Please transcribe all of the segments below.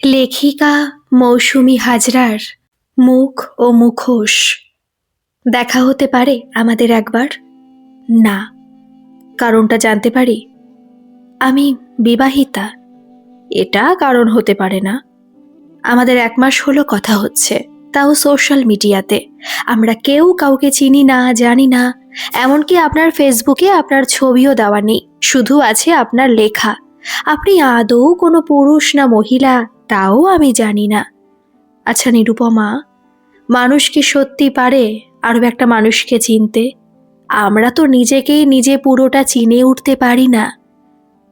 লেখিকা মৌসুমী হাজরার মুখ ও মুখোশ দেখা হতে পারে আমাদের একবার? না। কারণটা জানতে পারি? আমি বিবাহিতা। এটা কারণ হতে পারে না। আমাদের ১ মাস হলো কথা হচ্ছে, তাও সোশ্যাল মিডিয়াতে। আমরা কেউ কাউকে চিনি না, জানি না। এমনকি আপনার ফেসবুকে আপনার ছবিও দেওয়া নেই, শুধু আছে আপনার লেখা। আপনি আদৌ কোনো পুরুষ না মহিলা তাও আমি জানি না। আচ্ছা নিরুপমা, মানুষ কি সত্যি পারে আরও একটা মানুষকে চিনতে? আমরা তো নিজেকেই নিজে পুরোটা চিনে উঠতে পারি না।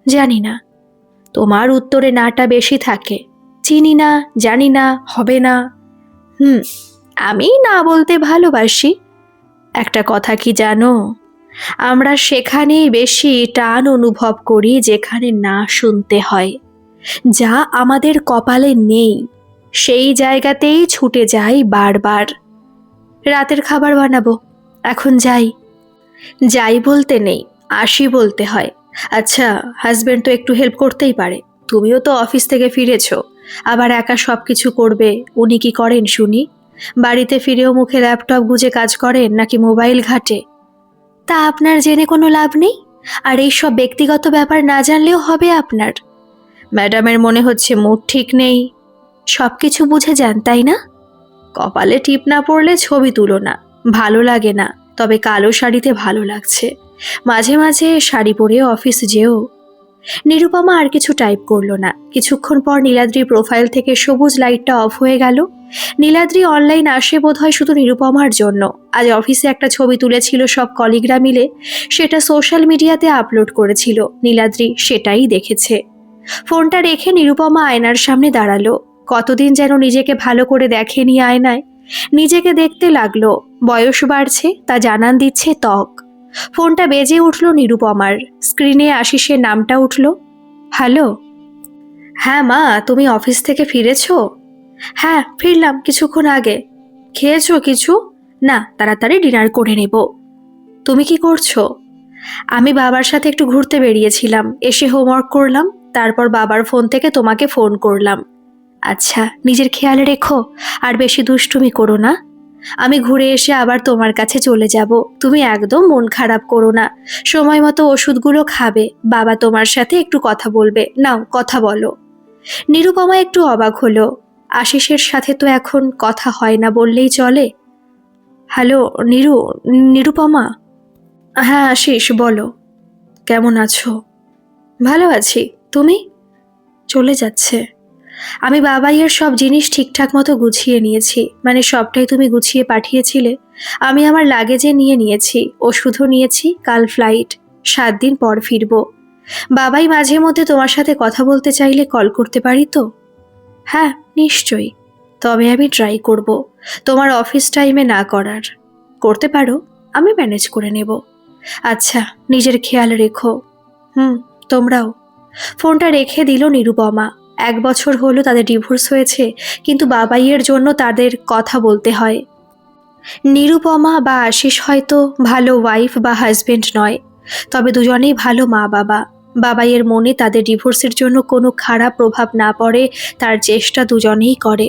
জানি না, তোমার উত্তরে নাটা বেশি থাকে। চিনি না, জানি না, হবে না। আমি না বলতে ভালোবাসি। একটা কথা কি জানো, আমরা সেখানেই বেশি টান অনুভব করি যেখানে না শুনতে হয়। যা আমাদের কপালে নেই সেই জায়গাতেই ছুটে যাই বারবার। রাতের খাবার বানাবো, এখন যাই। যাই বলতে নেই, আসি বলতে হয়। আচ্ছা, হাজবেন্ড তো একটু হেল্প করতেই পারে। তুমিও তো অফিস থেকে ফিরেছো, আবার একা সব কিছু করবে। উনি কি করেন শুনি? বাড়িতে ফিরেও মুখে ল্যাপটপ গুজে কাজ করেন নাকি মোবাইল ঘাটে? তা আপনার জেনে কোনো লাভ নেই। আর এই সব ব্যক্তিগত ব্যাপার না জানলেও হবে আপনার। ম্যাডামের মনে হচ্ছে মুড ঠিক নেই। সব কিছু বুঝে যান, তাই না? কপালে টিপ না পড়লে ছবি তুলো না, ভালো লাগে না। তবে কালো শাড়িতে ভালো লাগছে। মাঝে মাঝে শাড়ি পরে অফিস যেও। নিরুপমা আর কিছু টাইপ করলো না। কিছুক্ষণ পর নীলাদ্রির প্রোফাইল থেকে সবুজ লাইটটা অফ হয়ে গেল। নীলাদ্রি অনলাইন আসে বোধহয় শুধু নিরুপমার জন্য। আজ অফিসে একটা ছবি তুলেছিল সব কলিগরা মিলে, সেটা সোশ্যাল মিডিয়াতে আপলোড করেছিল। নীলাদ্রি সেটাই দেখেছে। ফোনটা রেখে নিরুপমা আয়নার সামনে দাঁড়ালো। কতদিন যেন নিজেকে ভালো করে দেখেনি আয়নায়। নিজেকে দেখতে লাগলো। বয়স বাড়ছে তা জানান দিচ্ছে ত্বক। ফোনটা বেজে উঠল নিরুপমার। স্ক্রিনে আশিসের নামটা উঠল। হ্যালো। হ্যাঁ মা, তুমি অফিস থেকে ফিরেছো? হ্যাঁ, ফিরলাম কিছুক্ষণ আগে। খেয়েছো কিছু? না, তাড়াতাড়ি ডিনার করে নেব। তুমি কি করছো? আমি বাবার সাথে একটু ঘুরতে বেরিয়েছিলাম, এসে হোমওয়ার্ক করলাম, তারপর বাবার ফোন থেকে তোমাকে ফোন করলাম। আচ্ছা, নিজের খেয়াল রেখো, আর বেশি দুষ্টুমি করো না। আমি ঘুরে এসে আবার তোমার কাছে চলে যাব। তুমি একদম মন খারাপ করো না। সময় মতো ওষুধগুলো খাবে। বাবা তোমার সাথে একটু কথা বলবে, নাও কথা বলো। নিরুপমা একটু অবাক হলো। আশিসের সাথে তো এখন কথা হয় না বললেই চলে। হ্যালো নিরুপমা। হ্যাঁ আশিস, বলো। কেমন আছো? ভালো আছি। তুমি? চলে যাচ্ছে। আমি বাবাইয়ের সব জিনিস ঠিকঠাক মতো গুছিয়ে নিয়েছি, মানে সবটাই তুমি গুছিয়ে পাঠিয়েছিলে। আমি আমার লাগেজে নিয়ে নিয়েছি, ওষুধও নিয়েছি। কাল ফ্লাইট, 7 দিন পর ফিরবো। বাবাই মাঝে মধ্যে তোমার সাথে কথা বলতে চাইলে কল করতে পারি তো? হ্যাঁ নিশ্চয়ই, তবে আমি ট্রাই করব তোমার অফিস টাইমে না করার। করতে পারো, আমি ম্যানেজ করে নেব। আচ্ছা, নিজের খেয়াল রেখো। তোমরাও। ফোনটা রেখে দিল নিরুপমা। 1 বছর হলো তাদের ডিভোর্স হয়েছে, কিন্তু বাবাইয়ের জন্য তাদের কথা বলতে হয়। নিরুপমা বা আশিস হয়তো ভালো ওয়াইফ বা হাজবেন্ড নয়, তবে দুজনেই ভালো মা বাবা। বাবাইয়ের মনে তাদের ডিভোর্সের জন্য কোনো খারাপ প্রভাব না পড়ে তার চেষ্টা দুজনেই করে।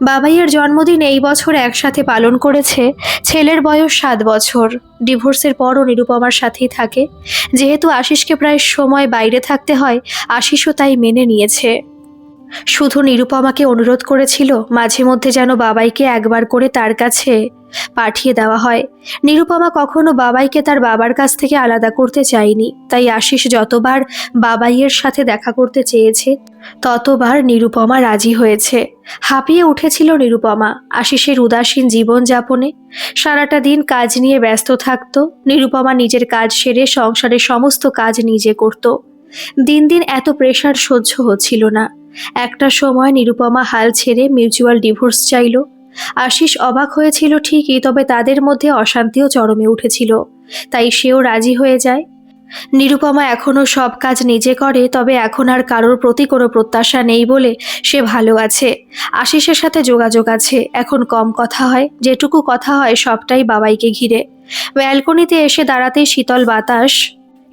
বাবাইয়ের জন্মদিন এই বছর একসাথে পালন করেছে। ছেলের বয়স 7 বছর। ডিভোর্সের পরও নিরুপমার সাথেই থাকে। যেহেতু আশিসকে প্রায় সময় বাইরে থাকতে হয়, আশিসও তাই মেনে নিয়েছে। শুধু নিরুপমাকে অনুরোধ করেছিল মাঝে মধ্যে যেন বাবাইকে একবার করে তার কাছে পাঠিয়ে দেওয়া হয়। নিরুপমা কখনো বাবাইকে তার বাবার কাছ থেকে আলাদা করতে চায়নি, তাই আশিস যতবার বাবাইয়ের সাথে দেখা করতে চেয়েছে ততবার নিরুপমা রাজি হয়েছে। হাঁপিয়ে উঠেছিল নিরুপমা আশিসের উদাসীন জীবনযাপনে। সারাটা দিন কাজ নিয়ে ব্যস্ত থাকত। নিরুপমা নিজের কাজ সেরে সংসারের সমস্ত কাজ নিজে করত। দিন দিন এত প্রেশার সহ্য হচ্ছিল না। একটা সময় নিরুপমা হাল ছেড়ে মিউচুয়াল ডিভোর্স চাইল। আশিস অবাক হয়েছিল ঠিকই, তবে তাদের মধ্যে অশান্তিও চরমে উঠেছিল, তাই সেও রাজি হয়ে যায়। নিরুপমা এখনও সব কাজ নিজে করে, তবে এখন আর কারোর প্রতি কোনো প্রত্যাশা নেই বলে সে ভালো আছে। আশিসের সাথে যোগাযোগ আছে, এখন কম কথা হয়। যেটুকু কথা হয় সবটাই বাবাইকে ঘিরে। ব্যালকনিতে এসে দাঁড়াতেই শীতল বাতাস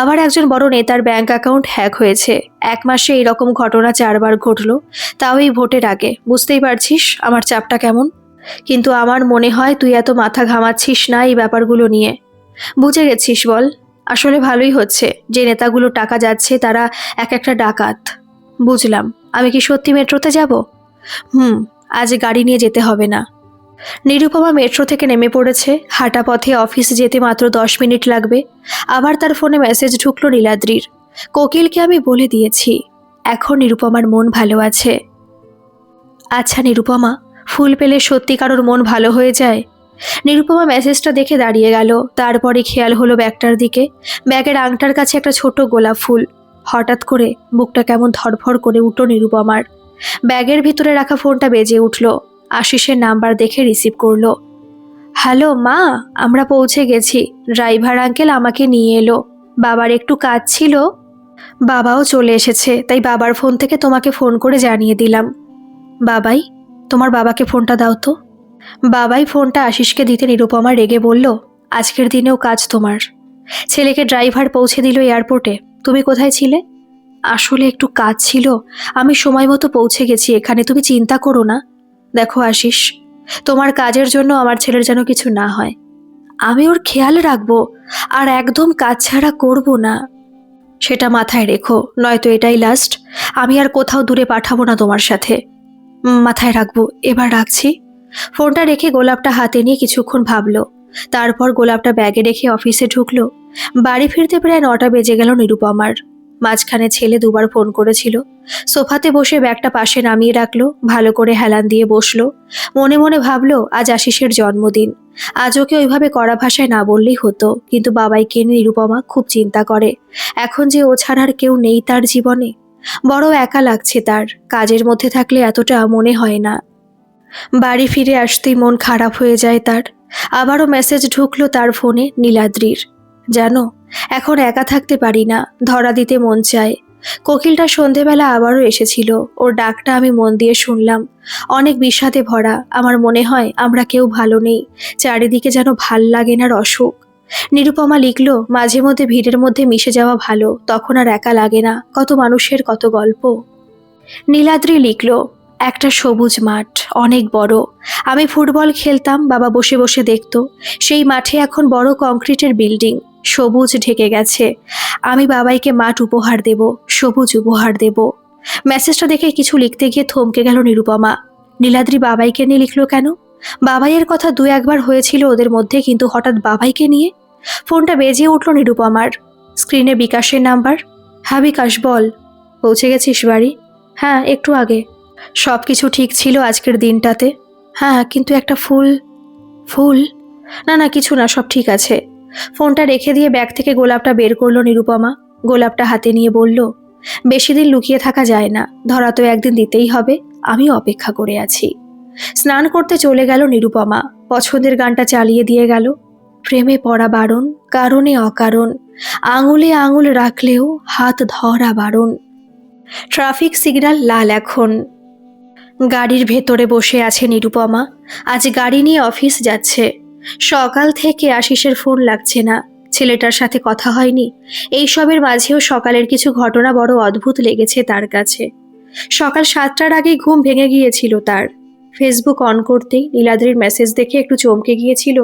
আবার একজন বড় নেতার ব্যাংক অ্যাকাউন্ট হ্যাক হয়েছে। 1 মাসে এরকম ঘটনা 4 বার ঘটলো, তাও এই ভোটের আগে। বুঝতেই পারছিস আমার চাপটা কেমন। কিন্তু আমার মনে হয় তুই এত মাথা ঘামাচ্ছিস না এই ব্যাপারগুলো নিয়ে। বুঝে গেছিস বল? আসলে ভালোই হচ্ছে, যে নেতাগুলো টাকা যাচ্ছে তারা এক একটা ডাকাত। বুঝলাম। আমি কি সত্যি মেট্রোতে যাব? আজ গাড়ি নিয়ে যেতে হবে না। নিরুপমা মেট্রো থেকে নেমে পড়েছে। হাঁটা পথে অফিস যেতে মাত্র 10 মিনিট লাগবে। আবার তার ফোনে মেসেজ ঢুকলো নীলাদ্রির। কোকিলকে আমি বলে দিয়েছি, এখন নিরুপমার মন ভালো আছে। আচ্ছা নিরুপমা, ফুল পেলে সত্যি কারোর মন ভালো হয়ে যায়? নিরুপমা মেসেজটা দেখে দাঁড়িয়ে গেল। তারপরে খেয়াল হলো ব্যাগটার দিকে। ব্যাগের আংটার কাছে একটা ছোট গোলাপ ফুল। হঠাৎ করে বুকটা কেমন ধড়ফড় করে উঠল নিরুপমার। ব্যাগের ভিতরে রাখা ফোনটা বেজে উঠল। আশিসের নাম্বার দেখে রিসিভ করলো। হ্যালো মা, আমরা পৌঁছে গেছি। ড্রাইভার আঙ্কেল আমাকে নিয়ে এলো। বাবার একটু কাজ ছিল। বাবাও চলে এসেছে, তাই বাবার ফোন থেকে তোমাকে ফোন করে জানিয়ে দিলাম। বাবাই? তোমার বাবাকে ফোনটা দাও তো। বাবাই ফোনটা আশিসকে দিতে নিরুপমা রেগে বলল, আজকের দিনেও কাজ তোমার? ছেলেকে ড্রাইভার পৌঁছে দিল এয়ারপোর্টে, তুমি কোথায় ছিলে? আসলে একটু কাজ ছিল, আমি সময় মতো পৌঁছে গেছি এখানে, তুমি চিন্তা করো না। দেখো আশিস, তোমার কাজের জন্য আমার ছেলের যেন কিছু না হয়। আমি ওর খেয়াল রাখবো, আর একদম কাজ ছাড়া করব না। সেটা মাথায় রেখো, নয়তো এটাই লাস্ট। আমি আর কোথাও দূরে পাঠাবো না তোমার সাথে। মাথায় রাখবো, এবার রাখছি। ফোনটা রেখে গোলাপটা হাতে নিয়ে কিছুক্ষণ ভাবলো। তারপর গোলাপটা ব্যাগে রেখে অফিসে ঢুকলো। বাড়ি ফিরতে প্রায় 9টা বেজে গেল নিরুপমার। মাঝখানে ছেলে 2বার ফোন করেছিল। সোফাতে বসে ব্যাগটা পাশে নামিয়ে রাখলো, ভালো করে হেলান দিয়ে বসলো। মনে মনে ভাবলো আজ আশিসের জন্মদিন। আজ ওকে ওইভাবে কড়া ভাষায় না বললেই হতো, কিন্তু বাবাইকে নিয়ে নিরুপমা খুব চিন্তা করে। এখন যে ও ছাড়া আর কেউ নেই তার জীবনে। বড় একা লাগছে তার। কাজের মধ্যে থাকলে এতটা মনে হয় না। বাড়ি ফিরে আসতেই মন খারাপ হয়ে যায় তার। আবারও মেসেজ ঢুকলো তার ফোনে নীলাদ্রির। জানো, এখন একা থাকতে পারি না, ধরা দিতে মন চায়। কোকিলটা সন্ধেবেলা আবারও এসেছিল। ওর ডাকটা আমি মন দিয়ে শুনলাম। অনেক বিষাদে ভরা। আমার মনে হয় আমরা কেউ ভালো নেই। চারিদিকে যেন ভাল লাগে না অসুখ। নিরুপমা লিখলো, মাঝে মধ্যে ভিড়ের মধ্যে মিশে যাওয়া ভালো, তখন আর একা লাগে না। কত মানুষের কত গল্প। নীলাদ্রি লিখলো, একটা সবুজ মাঠ, অনেক বড়। আমি ফুটবল খেলতাম, বাবা বসে বসে দেখতো। সেই মাঠে এখন বড় কংক্রিটের বিল্ডিং, সবুজ ঢেকে গেছে। আমি বাবাইকে মাঠ উপহার দেব, সবুজ উপহার দেব। মেসেজটা দেখে কিছু লিখতে গিয়ে থমকে গেল নিরুপমা। নীলাদ্রি বাবাইকে নিয়ে লিখলো কেন? বাবাইয়ের কথা 2-1 বার হয়েছিল ওদের মধ্যে, কিন্তু হঠাৎ বাবাইকে নিয়ে? ফোনটা বেজে উঠল নিরুপমার। স্ক্রিনে বিকাশের নাম্বার। হ্যাঁ বিকাশ, বল। পৌঁছে গেছিস বাড়ি? হ্যাঁ, একটু আগে। সব কিছু ঠিক ছিল আজকের দিনটাতে? হ্যাঁ, কিন্তু একটা ফুল। ফুল? না না, কিছু না, সব ঠিক আছে। ফোনটা রেখে দিয়ে ব্যাগ থেকে গোলাপটা বের করলো নিরুপমা। গোলাপটা হাতে নিয়ে বলল, বেশি দিন লুকিয়ে থাকা যায় না, ধরা তো একদিন দিতেই হবে। আমি অপেক্ষা করে আছি। স্নান করতে চলে গেল নিরুপমা। পছন্দের গানটা চালিয়ে দিয়ে গেল। প্রেমে পড়া বারণ, কারণে অকারণ, আঙুলে আঙুল রাখলেও হাত ধরা বারণ। ট্রাফিক সিগন্যাল লাল এখন। গাড়ির ভেতরে বসে আছে নিরুপমা। আজ গাড়ি নিয়ে অফিস যাচ্ছে। সকাল থেকে আশিসের ফোন লাগছে না। ছেলেটার সাথে কথা হয়নি। এইসবের মাঝেও সকালের কিছু ঘটনা বড় অদ্ভুত লেগেছে তার কাছে। সকাল 7টার আগেই ঘুম ভেঙে গিয়েছিল তার। ফেসবুক অন করতেই নীলাদ্রির মেসেজ দেখে একটু চমকে গিয়েছিল।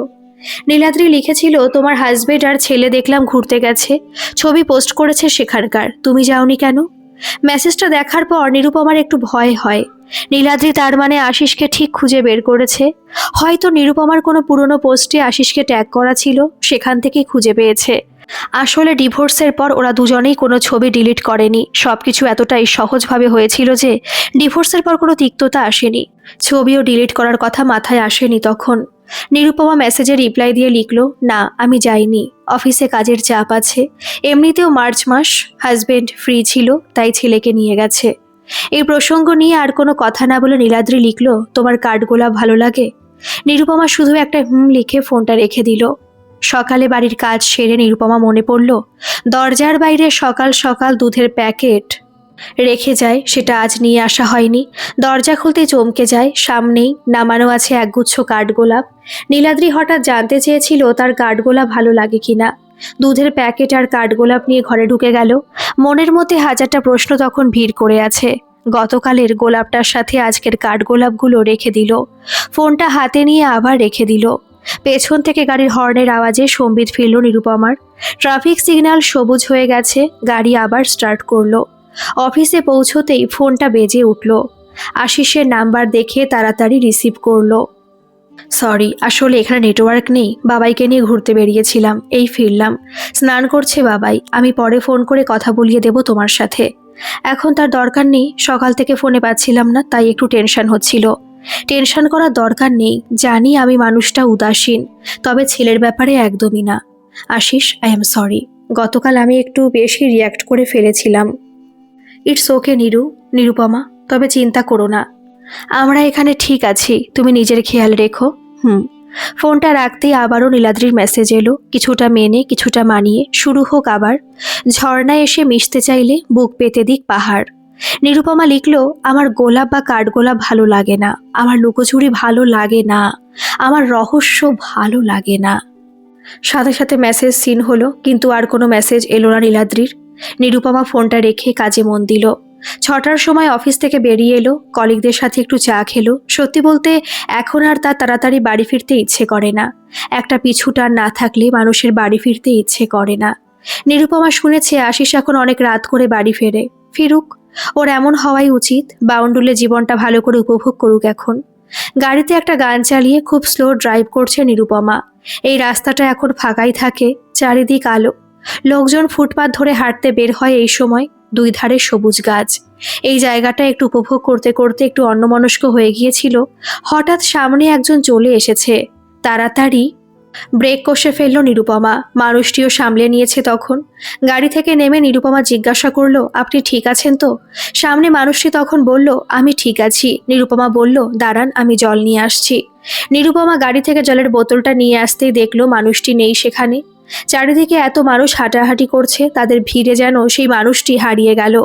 নীলাদ্রি লিখেছিল, তোমার হাজবেন্ড আর ছেলে দেখলাম ঘুরতে গেছে, ছবি পোস্ট করেছে সেখানকার, তুমি যাওনি কেন? মেসেজটা দেখার পর নিরুপমার একটু ভয় হয়। নীলাদ্রি তার মানে আশিসকে ঠিক খুঁজে বের করেছে। হয়তো নিরুপমার কোনো পুরনো পোস্টে আশিসকে ট্যাগ করা ছিল, সেখান থেকেই খুঁজে পেয়েছে। আসলে ডিভোর্সের পর ওরা দুজনেই কোনো ছবি ডিলিট করেনি। সবকিছু এতটাই সহজভাবে হয়েছিল যে ডিভোর্সের পর কোনো তিক্ততা আসেনি। ছবিও ডিলিট করার কথা মাথায় আসেনি তখন। নিরুপমা মেসেজে রিপ্লাই দিয়ে লিখল, না আমি যাইনি, অফিসে কাজের চাপ আছে। এমনিতেও মার্চ মাস, হাজবেন্ড ফ্রি ছিল, তাই ছেলেকে নিয়ে গেছে। এই প্রসঙ্গ নিয়ে আর কোনো কথা না বলে নীলাদ্রি লিখল, তোমার কাঠগোলাপ ভালো লাগে? নিরুপমা শুধু একটা লিখে ফোনটা রেখে দিল। সকালে বাড়ির কাজ সেরে নিরুপমা মনে পড়ল, দরজার বাইরে সকাল সকাল দুধের প্যাকেট রেখে যায়, সেটা আজ নিয়ে আসা হয়নি। দরজা খুলতে চমকে যায়, সামনেই নামানো আছে একগুচ্ছ কাঠগোলাপ। নীলাদ্রি হঠাৎ জানতে চেয়েছিল তার কাঠগোলাপ ভালো লাগে কিনা। দুধের প্যাকেট আর কাঠগোলাপ নিয়ে ঘরে ঢুকে গেল। মনের মধ্যে হাজারটা প্রশ্ন তখন ভিড় করে আছে। গতকালের গোলাপটার সাথে আজকের কাঠগোলাপগুলো রেখে দিল। ফোনটা হাতে নিয়ে আবার রেখে দিল। পেছন থেকে গাড়ির হর্নের আওয়াজে সম্বিত ফিরল নিরুপমার। ট্রাফিক সিগন্যাল সবুজ হয়ে গেছে, গাড়ি আবার স্টার্ট করলো। অফিসে পৌঁছতেই ফোনটা বেজে উঠল। আশিসের নাম্বার দেখে তাড়াতাড়ি রিসিভ করলো। সরি, আসলে এখানে নেটওয়ার্ক নেই, বাবাইকে নিয়ে ঘুরতে বেরিয়েছিলাম, এই ফিরলাম। স্নান করছে বাবাই, আমি পরে ফোন করে কথা বলিয়ে দেব তোমার সাথে। এখন তার দরকার নেই, সকাল থেকে ফোনে পাচ্ছিলাম না, তাই একটু টেনশন হচ্ছিল। টেনশন করার দরকার নেই, জানি আমি মানুষটা উদাসীন, তবে ছেলের ব্যাপারে একদমই না। আশিস, আই এম সরি, গতকাল আমি একটু বেশি রিয়্যাক্ট করে ফেলেছিলাম। ইটস ওকে নিরুপমা, তবে চিন্তা করো না, আমরা এখানে ঠিক আছি, তুমি নিজের খেয়াল রেখো। ফোনটা রাখতেই আবারও নীলাদ্রির মেসেজ এলো, কিছুটা মেনে কিছুটা মানিয়ে শুরু হোক আবার। ঝর্ণায় এসে মিশতে চাইলে বুক পেতে দিক পাহাড়। নিরুপমা লিখলো, আমার গোলাপ বা কাঠগোলাপ ভালো লাগে না, আমার লুকোচুরি ভালো লাগে না, আমার রহস্য ভালো লাগে না। সাথে সাথে মেসেজ সিন হলো, কিন্তু আর কোনো মেসেজ এলো না নীলাদ্রির। নিরুপমা ফোনটা রেখে কাজে মন দিল। 6টার সময় অফিস থেকে বেরিয়ে এলো, কলিগদের সাথে একটু চা খেলো। সত্যি বলতে এখন আর তার তাড়াতাড়ি বাড়ি ফিরতে ইচ্ছে করে না। একটা পিছুটান না থাকলে মানুষের বাড়ি ফিরতে ইচ্ছে করে না। নিরুপমা শুনেছে আশিস এখন অনেক রাত করে বাড়ি ফেরে, ফিরুক, ওর এমন হওয়াই উচিত। বাউন্ডুলে জীবনটা ভালো করে উপভোগ করুক এখন। গাড়িতে একটা গান চালিয়ে খুব স্লো ড্রাইভ করছে নিরুপমা। এই রাস্তাটা এখন ফাঁকাই থাকে, চারিদিক আলো। লোকজন ফুটপাত ধরে হাঁটতে বের হয় এই সময়, দুই ধারে সবুজ গাছ। এই জায়গাটা একটু উপভোগ করতে করতে একটু অন্যমনস্ক হয়ে গিয়েছিল। হঠাৎ সামনে একজন চলে এসেছে। তাড়াতাড়ি ব্রেক কষে ফেলল নিরুপমা। মানুষটিও সামলে নিয়েছে তখন। গাড়ি থেকে নেমে নিরুপমা জিজ্ঞাসা করলো, আপনি ঠিক আছেন তো? সামনে মানুষটি তখন বলল, আমি ঠিক আছি। নিরুপমা বলল, দাঁড়ান, আমি জল নিয়ে আসছি। নিরুপমা গাড়ি থেকে জলের বোতলটা নিয়ে আসতেই দেখলো মানুষটি নেই সেখানে। চারিদিকে এত মানুষ হাঁটাহাঁটি করছে, তাদের ভিড়ে যেন সেই মানুষটি হারিয়ে গেল।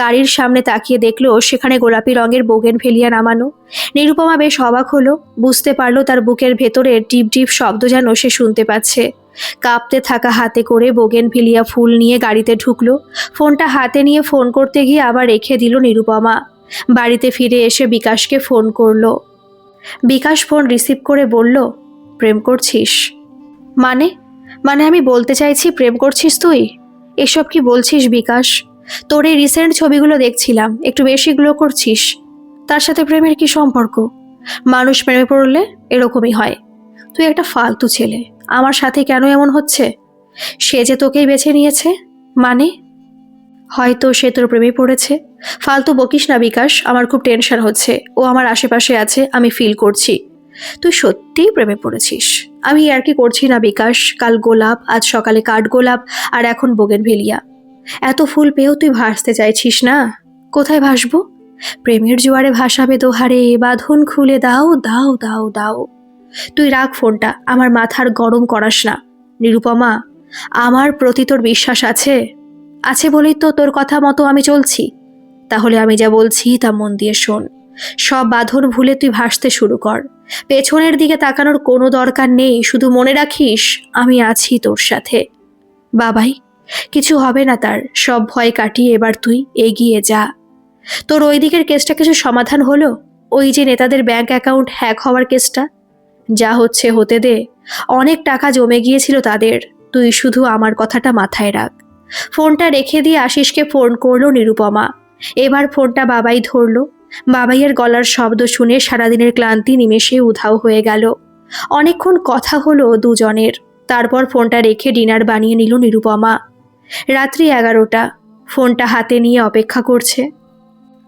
গাড়ির সামনে তাকিয়ে দেখলো সেখানে গোলাপি রঙের বোগেনভেলিয়া নামানো। নিরুপমা বেশ অবাক হলো, বুঝতে পারলো তার বুকের ভেতরে টিপ টিপ শব্দ যেন সে শুনতে পাচ্ছে। কাঁপতে থাকা হাতে করে বোগেনভেলিয়া ফুল নিয়ে গাড়িতে ঢুকলো। ফোনটা হাতে নিয়ে ফোন করতে গিয়ে আবার রেখে দিল নিরুপমা। বাড়িতে ফিরে এসে বিকাশকে ফোন করলো। বিকাশ ফোন রিসিভ করে বলল, প্রেম করছিস? মানে মানে আমি বলতে চাইছি প্রেম করছিস তুই? এসব কি বলছিস বিকাশ? তোর এই রিসেন্ট ছবিগুলো দেখছিলাম, একটু বেশি গ্লো করছিস। তার সাথে প্রেমের কি সম্পর্ক? মানুষ প্রেমে পড়লে এরকমই হয়। তুই একটা ফালতু ছেলে, আমার সাথে কেন এমন হচ্ছে? সে যে তোকেই বেছে নিয়েছে, মানে হয়তো সে তোর প্রেমে পড়েছে। ফালতু বকিস না বিকাশ, আমার খুব টেনশন হচ্ছে। ও আমার আশেপাশে আছে, আমি ফিল করছি। তুই সত্যিই প্রেমে পড়েছিস। আমি আর কি করছি না বিকাশ, কাল গোলাপ, আজ সকালে কাঠগোলাপ, আর এখন বোগেনভেলিয়া। এত ফুল পেয়েও তুই ভাসতে চাইছিস না? কোথায় ভাসবো? প্রেমের জোয়ারে ভাসাবে দোহারে, বাঁধন খুলে দাও দাও দাও দাও। তুই রাখ ফোনটা, আমার মাথার গরম করাস না। নিরুপমা, আমার প্রতি তোর বিশ্বাস আছে? আছে বলেই তো তোর কথা মতো আমি চলছি। তাহলে আমি যা বলছি তা মন দিয়ে শোন। সব বাঁধন ভুলে তুই ভাসতে শুরু কর। পেছনের দিকে তাকানোর কোনো দরকার নেই, শুধু মনে রাখিস আমি আছি তোর সাথে। বাবাই, কিছু হবে না তার, সব ভয় কাটিয়ে এবার তুই এগিয়ে যা। তোর ওই দিকের কেসটা কিছু সমাধান হলো? ওই যে নেতাদের ব্যাংক অ্যাকাউন্ট হ্যাক হওয়ার কেসটা? যা হচ্ছে হতে দে, অনেক টাকা জমে গিয়েছিল তাদের। তুই শুধু আমার কথাটা মাথায় রাখ। ফোনটা রেখে দিয়ে আশিসকে ফোন করলো নিরুপমা। এবার ফোনটা বাবাই ধরলো। বাবাইয়ের গলার শব্দ শুনে সারাদিনের ক্লান্তি নিমেষে উধাও হয়ে গেল। অনেকক্ষণ কথা হলো দুজনের, তারপর ফোনটা রেখে ডিনার বানিয়ে নিল নিরুপমা। রাত্রি 11টা, ফোনটা হাতে নিয়ে অপেক্ষা করছে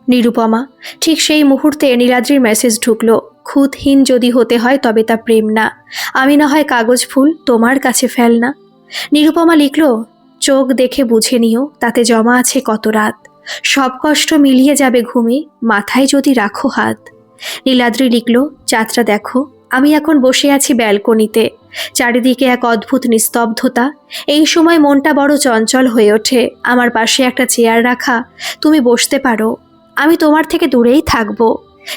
নিরুপমা। ঠিক সেই মুহূর্তে নীলাদ্রির মেসেজ ঢুকলো, খুঁতহীন যদি হতে হয় তবে তা প্রেম না, আমি না হয় কাগজ ফুল তোমার কাছে ফেল না। নিরুপমা লিখল, চোখ দেখে বুঝে নিও তাতে জমা আছে কত রাত, সব কষ্ট মিলিয়ে যাবে ঘুমে, মাথায় যদি রাখো হাত। নীলাদ্রি লিখল, চাঁদটা দেখো, আমি এখন বসে আছি ব্যালকনিতে, চারিদিকে এক অদ্ভুত নিস্তব্ধতা। এই সময় মনটা বড় চঞ্চল হয়ে ওঠে। আমার পাশে একটা চেয়ার রাখা, তুমি বসতে পারো, আমি তোমার থেকে দূরেই থাকবো।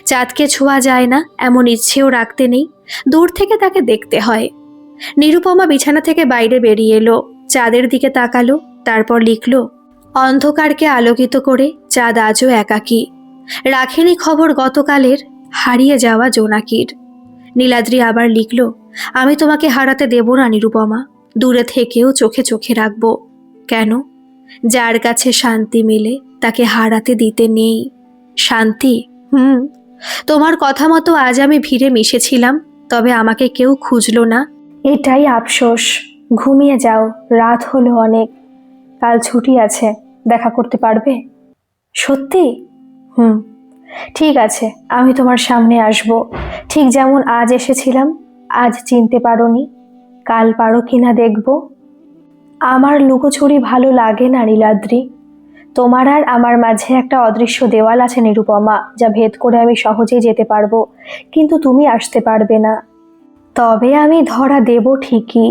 চাঁদকে ছোঁয়া যায় না এমন ইচ্ছেও রাখতে নেই, দূর থেকে তাকে দেখতে হয়। নিরুপমা বিছানা থেকে বাইরে বেরিয়ে এলো। চাঁদের দিকে তাকালো, তারপর লিখল, অন্ধকারকে আলোকিত করে চাঁদ আজও একাকী, রাখেনি খবর গতকালের হারিয়ে যাওয়া জোনাকির। নীলাদ্রি আবার লিখল, আমি তোমাকে হারাতে দেব না নিরুপমা, দূরে থেকেও চোখে চোখে রাখবো। কেন? যার কাছে শান্তি মেলে তাকে হারাতে দিতে নেই। শান্তি? তোমার কথা মতো আজ আমি ভিড়ে মিশেছিলাম, তবে আমাকে কেউ খুঁজলো না। এটাই আফসোস। ঘুমিয়ে যাও, রাত হলো অনেক। কাল ছুটি আছে, দেখা করতে পারবে? সত্যি? ঠিক আছে, আমি তোমার সামনে আসব, ঠিক যেমন আজ এসেছিলাম। আজ চিনতে পারোনি, কাল পারো কিনা দেখব। আমার লুকোচুরি ভালো লাগে না নীলাদ্রি। তোমার আর আমার মাঝে একটা অদৃশ্য দেওয়াল আছে নিরুপমা, যা ভেদ করে আমি সহজেই যেতে পারবো, কিন্তু তুমি আসতে পারবে না। তবে আমি ধরা দেব ঠিকই।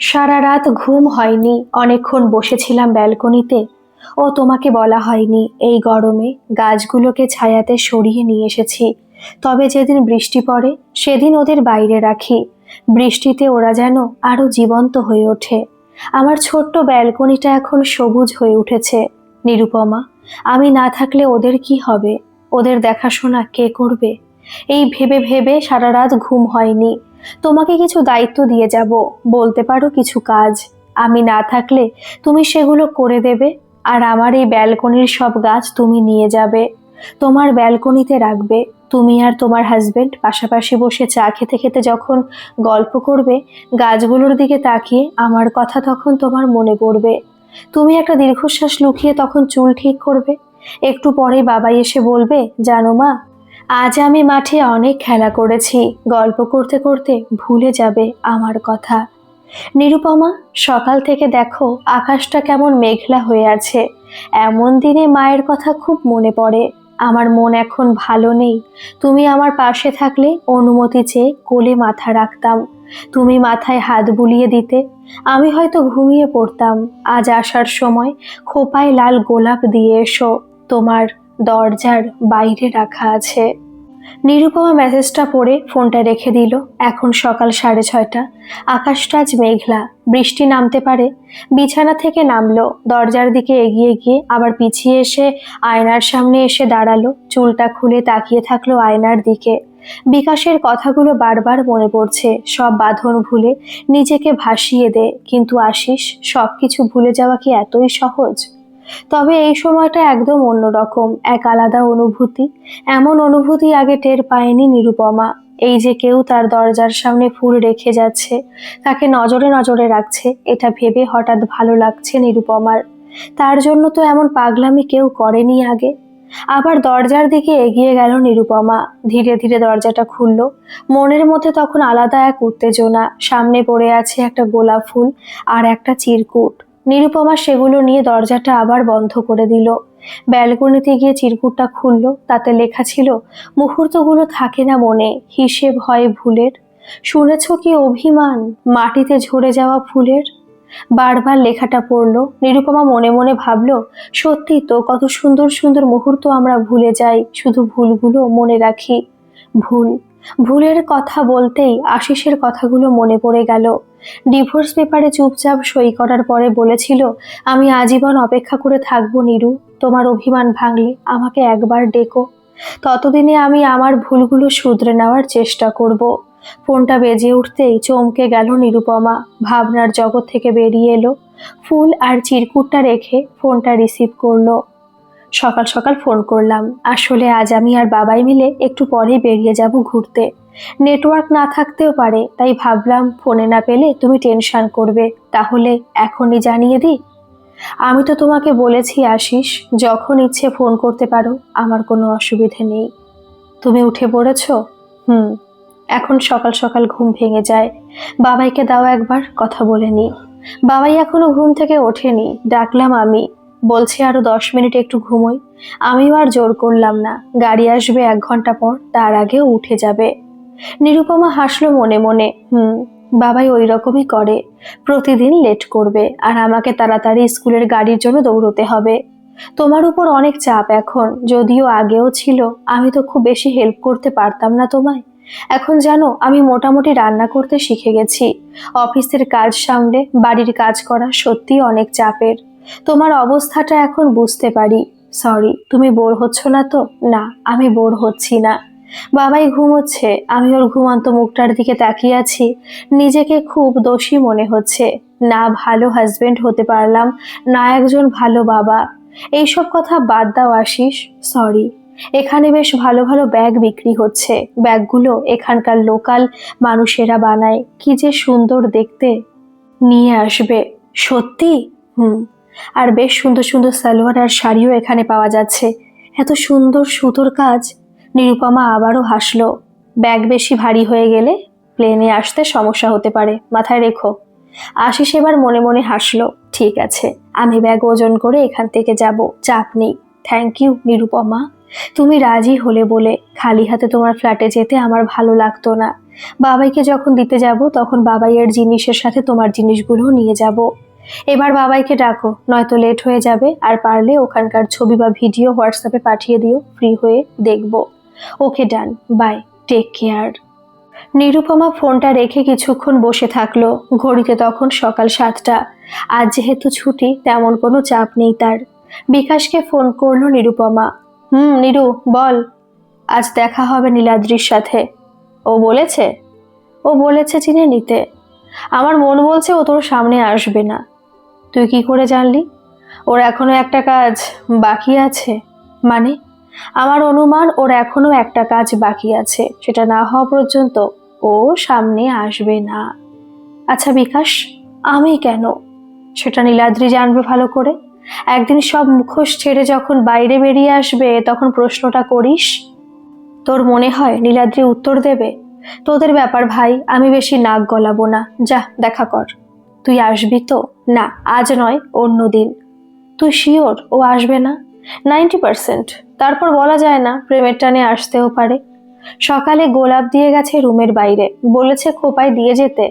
সারা রাত ঘুম হয়নি, অনেকক্ষণ বসেছিলাম ব্যালকনিতে। ও তোমাকে বলা হয়নি, এই গরমে গাছগুলোকে ছায়াতে সরিয়ে নিয়ে এসেছি। তবে যেদিন বৃষ্টি পড়ে সেদিন ওদের বাইরে রাখি। বৃষ্টিতে ওরা যেন আরো জীবন্ত হয়ে ওঠে। আমার ছোট্ট ব্যালকনিটা এখন সবুজ হয়ে উঠেছে। নিরুপমা, আমি না থাকলে ওদের কি হবে? ওদের দেখাশোনা কে করবে? এই ভেবে ভেবে সারা রাত ঘুম হয়নি। তোমাকে কিছু দায়িত্ব দিয়ে যাব, বলতে পারো কিছু কাজ। আমি না থাকলে তুমি সেগুলো করে দেবে, আর আমার এই ব্যালকনির সব গাছ তুমি নিয়ে যাবে, তোমার ব্যালকনিতে রাখবে। তুমি আর তোমার হাজবেন্ড পাশাপাশি বসে চা খেতে খেতে যখন গল্প করবে, গাছগুলোর দিকে তাকিয়ে আমার কথা তখন তোমার মনে পড়বে। তুমি একটা দীর্ঘশ্বাস লুকিয়ে তখন চুল ঠিক করবে। একটু পরেই বাবাই এসে বলবে, জানো মা, আজ আমি মাঠে অনেক খেলা করেছি। গল্প করতে করতে ভুলে যাবে আমার কথা। নিরুপমা, সকাল থেকে দেখো আকাশটা কেমন মেঘলা হয়ে আছে। এমন দিনে মায়ের কথা খুব মনে পড়ে। আমার মন এখন ভালো নেই। তুমি আমার পাশে থাকলে অনুমতি চেয়ে কোলে মাথা রাখতাম, তুমি মাথায় হাত বুলিয়ে দিতে, আমি হয়তো ঘুমিয়ে পড়তাম। আজ আসার সময় খোপায় লাল গোলাপ দিয়ে এসো, তোমার দরজার বাইরে রাখা আছে। নিরুপমা মেসেজটা পড়ে ফোনটা রেখে দিল। এখন সকাল 6:30। আকাশটা আজ মেঘলা, বৃষ্টি নামতে পারে। বিছানা থেকে নামলো, দরজার দিকে এগিয়ে গিয়ে আবার পিছিয়ে এসে আয়নার সামনে এসে দাঁড়ালো। চুলটা খুলে তাকিয়ে থাকলো আয়নার দিকে। বিকাশের কথাগুলো বারবার মনে পড়ছে। সব বাঁধন ভুলে নিজেকে ভাসিয়ে দে, কিন্তু আশিস, সবকিছু ভুলে যাওয়া কি এতই সহজ? তবে এই সময়টা একদম অন্যরকম, এক আলাদা অনুভূতি। এমন অনুভূতি আগে টের পায়নি নিরুপমা। এই যে কেউ তার দরজার সামনে ফুল রেখে যাচ্ছে, তাকে নজরে নজরে রাখছে, এটা ভেবে হঠাৎ ভালো লাগছে নিরুপমার। তার জন্য তো এমন পাগলামি কেউ করেনি আগে। আবার দরজার দিকে এগিয়ে গেল নিরুপমা। ধীরে ধীরে দরজাটা খুলল। মনের মধ্যে তখন আলাদা এক উত্তেজনা। সামনে পড়ে আছে একটা গোলাপ ফুল আর একটা চিরকুট। নিরুপমা সেগুলো নিয়ে দরজাটা আবার বন্ধ করে দিল। ব্যালকনিতে গিয়ে চিরকুটটা খুলল। তাতে লেখা ছিল, মুহূর্তগুলো থাকে না মনে, হিসেব হয় ভুলের। শুনেছ কি অভিমান, মাটিতে ঝরে যাওয়া ফুলের? বারবার লেখাটা পড়ল। নিরুপমা মনে মনে ভাবল, সত্যি তো, কত সুন্দর সুন্দর মুহূর্ত আমরা ভুলে যাই, শুধু ভুলগুলো মনে রাখি। ভুল, ভুলের কথা বলতেই আশিসের কথাগুলো মনে পড়ে গেল। ডিভোর্স পেপারে চুপচাপ সই করার পরে বলেছিল, আমি আজীবন অপেক্ষা করে থাকবো নীরু, তোমার অভিমান ভাঙলে আমাকে একবার ডেকো, ততদিনে আমি আমার ভুলগুলো শুধরে নেওয়ার চেষ্টা করব। ফোনটা বেজে উঠতেই চমকে গেল নিরুপমা, ভাবনার জগৎ থেকে বেরিয়ে এলো। ফুল আর চিরকুটটা রেখে ফোনটা রিসিভ করলো। সকাল সকাল ফোন করলাম, আসলে আজ আমি আর বাবাই মিলে একটু পরেই বেরিয়ে যাব ঘুরতে। নেটওয়ার্ক না থাকতেও পারে, তাই ভাবলাম ফোনে না পেলে তুমি টেনশন করবে, তাহলে এখনই জানিয়ে দিই। আমি তো তোমাকে বলেছি আশিস, যখন ইচ্ছে ফোন করতে পারো, আমার কোনো অসুবিধে নেই। তুমি উঠে পড়েছো? এখন সকাল সকাল ঘুম ভেঙে যায়। বাবাইকে দাও একবার, কথা বলে নি। বাবাই এখনো ঘুম থেকে ওঠেনি। ডাকলাম আমি, বলছে আরো 10 মিনিট একটু ঘুমোই। আমিও আর জোর করলাম না, গাড়ি আসবে 1 ঘন্টা পর, তার আগেও উঠে যাবে। নিরুপমা হাসলো মনে মনে। বাবাই ওই রকমই করে, প্রতিদিন লেট করবে, আর আমাকে তাড়াতাড়ি স্কুলের গাড়ির জন্য দৌড়তে হবে। তোমার উপর অনেক চাপ এখন, যদিও আগেও ছিল। আমি তো খুব বেশি হেল্প করতে পারতাম না তোমায়, এখন জানো, আমি মোটামুটি রান্না করতে শিখে গেছি। অফিসের কাজ সামলে বাড়ির কাজ করা সত্যি অনেক চাপের। তোমার অবস্থাটা এখন বুঝতে পারি। সরি, তুমি বোর হচ্ছ না তো? না, আমি বোর হচ্ছি না। বাবাই ঘুমোচ্ছে, আমি ওর ঘুমন্ত মুখটার দিকে তাকিয়ে আছি। নিজেকে খুব দোষী মনে হচ্ছে। না ভালো হাজবেন্ড হতে পারলাম, না একজন ভালো বাবা। এইসব কথা বাদ দাও আশিস। সরি। এখানে বেশ ভালো ভালো ব্যাগ বিক্রি হচ্ছে। ব্যাগগুলো এখানকার লোকাল মানুষেরা বানায়, কি যে সুন্দর দেখতে। নিয়ে আসবে? সত্যি? হুম। আর বেশ সুন্দর সুন্দর সালোয়ার আর শাড়িও এখানে পাওয়া যাচ্ছে। এত সুন্দর সুতোর কাজ। নিরুপমা আবারও হাসলো। ব্যাগ বেশি ভারী হয়ে গেলে প্লেনে আসতে সমস্যা হতে পারে, মাথায় রেখো। আশিস এবার মনে মনে হাসলো। ঠিক আছে, আমি ব্যাগ ওজন করে এখান থেকে যাব, চাপ নেই। Thank you Nirupama. তুমি রাজি হলে বলে। খালি হাতে তোমার ফ্ল্যাটে যেতে আমার ভালো লাগতো না। বাবাইকে যখন দিতে যাব তখন বাবাইয়ের জিনিসের সাথে তোমার জিনিসগুলো নিয়ে যাব। এবার বাবাইকে ডাকো, নয়তো লেট হয়ে যাবে। আর পারলে ওখানকার ছবি বা ভিডিও হোয়াটসঅ্যাপে পাঠিয়ে দিও, ফ্রি হয়ে দেখব। Okay, done. Bye. Take care. Nirupama ফোনটা রেখে কিছুক্ষণ বসে থাকলো। ঘড়িতে তখন সকাল 7টা। আজ যেহেতু ছুটি, তেমন কোনো চাপ নেই তার। বিকাশকে ফোন করলো নিরুপমা। নিরু, বল। আজ দেখা হবে নীলাদ্রির সাথে। ও বলেছে? ও বলেছে চিনে নিতে। আমার মন বলছে ও তোর সামনে আসবে না। তুই কি করে জানলি? ওর এখনো একটা কাজ বাকি আছে। মানে? আমার অনুমান ওর এখনো একটা কাজ বাকি আছে, সেটা না হওয়া পর্যন্ত ও সামনে আসবে না। আচ্ছা বিকাশ, আমি কেন? সেটা নীলাদ্রি জানবে ভালো করে। একদিন সব মুখোশ ছেড়ে যখন বাইরে বেরিয়ে আসবে তখন প্রশ্নটা করিস। তোর মনে হয় নীলাদ্রি উত্তর দেবে? তোদের ব্যাপার ভাই, আমি বেশি নাক গলাবো না। যা, দেখা কর। তুই আসবি তো? না, আজ নয়, অন্য দিন। তুই শিওর ও আসবে না? 90%। তারপর বলা যায় না, প্রেমের টানে আসতেও পারে। সকালে গোলাপ দিয়ে গেছে রুমের বাইরে, বলেছে খোপায় দিয়ে যেতে।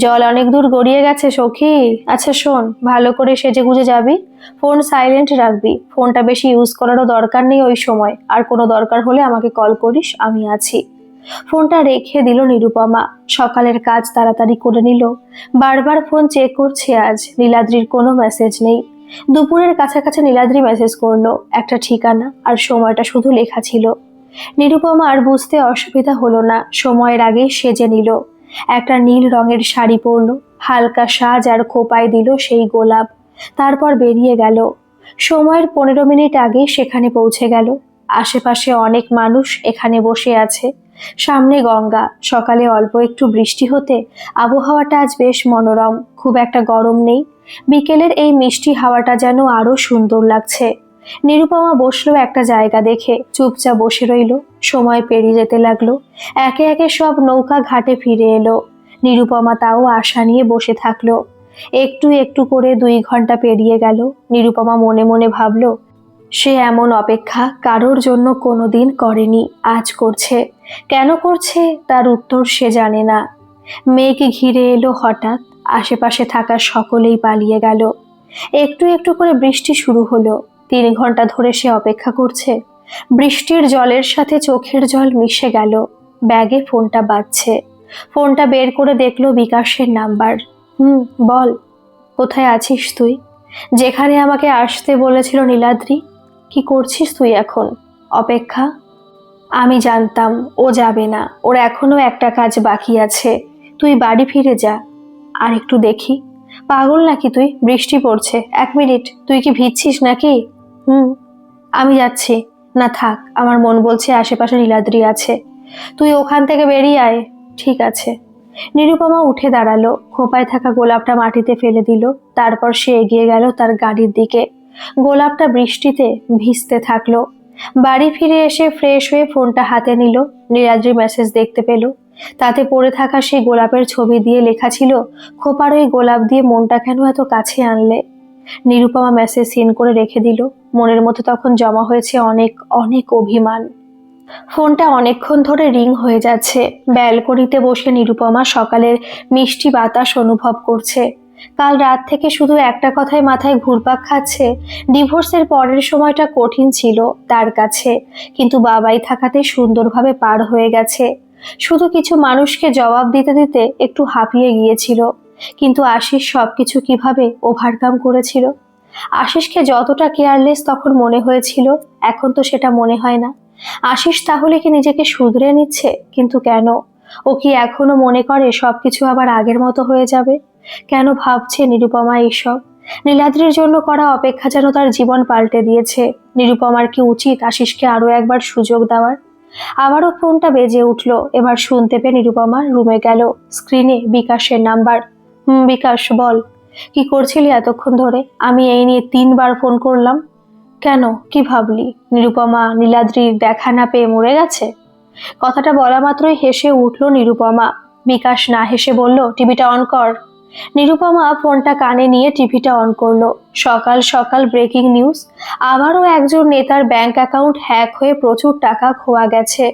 জল অনেক দূর গড়িয়ে গেছে সখী। আচ্ছা শোন, ভালো করে সেজে গুজে যাবি। ফোন সাইলেন্ট রাখবি। ফোনটা বেশি ইউজ করারও দরকার নেই ওই সময়। আর কোনো দরকার হলে আমাকে কল করিস, আমি আছি। ফোনটা রেখে দিল নিরুপমা। সকালের কাজ তাড়াতাড়ি করে নিল। বারবার ফোন চেক করছে আজ। নীলাদ্রির কোনো মেসেজ নেই। দুপুরের কাছাকাছি নীলাদ্রি মেসেজ করলো, একটা ঠিকানা আর সময়টা শুধু লেখা ছিল। নিরুপমা আর বুঝতে অসুবিধা হলো না, সময়ের আগেই সেজে নিল। একটা নীল রঙের শাড়ি পরল, হালকা সাজ আর খোপায় দিল সেই গোলাপ। তারপর বেরিয়ে গেল। সময়ের 15 মিনিট আগেই সেখানে পৌঁছে গেল। আশেপাশে অনেক মানুষ এখানে বসে আছে। সামনে গঙ্গা। সকালে অল্প একটু বৃষ্টি হতে আবহাওয়াটা আজ বেশ মনোরম, খুব একটা গরম নেই। বিকেলের এই মিষ্টি হাওয়াটা যেন আরো সুন্দর লাগছে। নিরুপমা বসলো একটা জায়গা দেখে, চুপচাপ বসে রইল। সময় পেরিয়ে যেতে লাগলো। একে একে সব নৌকা ঘাটে ফিরে এলো। নিরুপমা তাও আশা নিয়ে বসে থাকলো। একটু একটু করে 2 ঘন্টা পেরিয়ে গেল। নিরুপমা মনে মনে ভাবলো, সে এমন অপেক্ষা কারোর জন্য কোনোদিন করেনি, আজ করছে। কেন করছে তার উত্তর সে জানে না। মেঘ ঘিরে এলো হঠাৎ। আশেপাশে থাকা সকলেই পালিয়ে গেল। একটু একটু করে বৃষ্টি শুরু হলো। 3 ঘন্টা ধরে সে অপেক্ষা করছে। বৃষ্টির জলের সাথে চোখের জল মিশে গেল। ব্যাগে ফোনটা বাজছে। ফোনটা বের করে দেখলো বিকাশের নাম্বার। বল। কোথায় আছিস তুই? যেখানে আমাকে আসতে বলেছিল নীলাদ্রি। কি করছিস তুই এখন? অপেক্ষা। আমি জানতাম ও যাবে না, ওর এখনো একটা কাজ বাকি আছে। তুই বাড়ি ফিরে যা। আর একটু দেখি। পাগল নাকি তুই? বৃষ্টি পড়ছে। 1 মিনিট, তুই কি ভিজছিস নাকি? আমি যাচ্ছি। না থাক, আমার মন বলছে আশেপাশে নীলাদ্রি আছে। তুই ওখান থেকে বেরিয়ে আয়। ঠিক আছে। নিরুপমা উঠে দাঁড়ালো, খোপায় থাকা গোলাপটা মাটিতে ফেলে দিল। তারপর সে এগিয়ে গেল তার গাড়ির দিকে। গোলাপটা বৃষ্টিতে ভিজতে থাকলো। বাড়ি ফিরে এসে ফ্রেশ হয়ে ফোনটা হাতে নিল। নীলাদ্রি মেসেজ দেখতে পেল। তাতে পড়ে থাকা সেই গোলাপের ছবি দিয়ে লেখা ছিল, খোপার ওই গোলাপ দিয়ে মনটা কেন এত কাছে আনলে। নিরুপমা মেসেজ সিন করে রেখে দিল। মনের মধ্যে তখন জমা হয়েছে অনেক অনেক অভিমান। ফোনটা অনেকক্ষণ ধরে রিং হয়ে যাচ্ছে। ব্যালকনিতে বসে নিরুপমা সকালের মিষ্টি বাতাস অনুভব করছে। কাল রাত থেকে শুধু একটা কথাই মাথায় ঘুরপাক খাচ্ছে, ডিভোর্সের পরের সময়টা কঠিন ছিল তার কাছে, কিন্তু বাবাই থাকাতে সুন্দরভাবে পার হয়ে গেছে। শুধু কিছু মানুষকে জবাব দিতে দিতে একটু হাঁপিয়ে গিয়েছিল। কিন্তু আশিস সবকিছু কিভাবে ওভারকাম করেছিল। আশিসকে যতটা কেয়ারলেস তখন মনে হয়েছিল, এখন তো সেটা মনে হয় না। আশিস তাহলে কি নিজেকে শুধরে নিচ্ছে? কিন্তু কেন? ও কি এখনো মনে করে সবকিছু আবার আগের মতো হয়ে যাবে? কেন ভাবছে নিরুপমা এইসব? নীলাদ্রির জন্য করা অপেক্ষা যেন তার জীবন পাল্টে দিয়েছে। নিরুপমার কি উচিত আশিসকে আরো একবার সুযোগ দেওয়ার? আবারও ফোনটা বেজে উঠল। এবার শুনতে পেয়ে নিরুপমা রুমে গেল। স্ক্রিনে বিকাশের নাম্বার। বিকাশ বল, কি করছিলি এতক্ষণ ধরে? আমি এই নিয়ে 3বার ফোন করলাম। কেন, কি ভাবলি নিরুপমা নীলাদ্রির দেখা না পেয়ে মরে গেছে? কথাটা বলা মাত্রই হেসে উঠল নিরুপমা। বিকাশ না হেসে বলল, টিভিটা অন কর। নিরুপমা ফোনটা কানে নিয়ে টিভিটা অন করলো। সকাল সকাল ব্রেকিং নিউজ, আবারও একজন নেতার ব্যাংক অ্যাকাউন্ট হ্যাক হয়ে প্রচুর টাকা খোয়া গেছে।